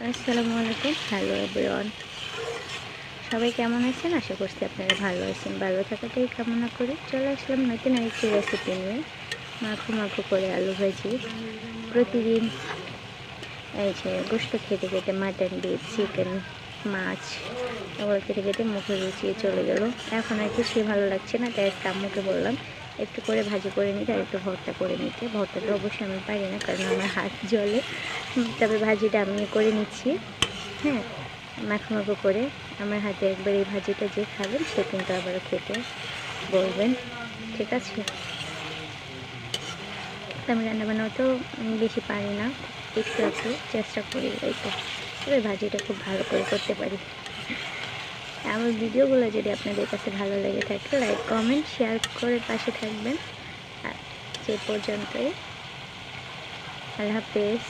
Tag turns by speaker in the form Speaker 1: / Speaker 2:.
Speaker 1: আসসালামু আলাইকুম। Hello everyone, সবাই কেমন আছেন? আশা করছি আপনারা ভালো আছেন। ভালো থাকাটাই কামনা করি। চলে আসলাম নতুন আরেকটি রেসিপি নিয়ে, মাখো মাখো করে আলু ভাজি। প্রতিদিন এই যে গোশত খেতে খেতে মাটন, বিফ, চিকেন, মাছ এগুলো খেতে খেতে মুখে রুচিয়ে চলে গেল। এখন আর কিছুই ভালো লাগছে না, তাই একটা আম্মুকে বললাম একটু করে ভাজি করে নিতে আর একটু ভর্তা করে নিতে। ভর্তাটা অবশ্যই আমি পারি না, কারণ আমার হাত জ্বলে। তবে ভাজিটা আমি করে নিচ্ছি। হ্যাঁ, মাখো মাখো করে আমার হাতে একবার এই ভাজিটা যে খাবেন সে কিন্তু আবারও খেতে বলবেন। ঠিক আছে? আমি রান্নাবান্নাও বেশি পারি না, একটু একটু চেষ্টা করি, এই তো। তবে ভাজিটা খুব ভালো করে করতে পারি। আমার ভিডিওগুলো যদি আপনাদের কাছে ভালো লেগে থাকে, লাইক কমেন্ট শেয়ার করে পাশে থাকবেন। আর যে পর্যন্তই, আল্লাহ হাফেজ।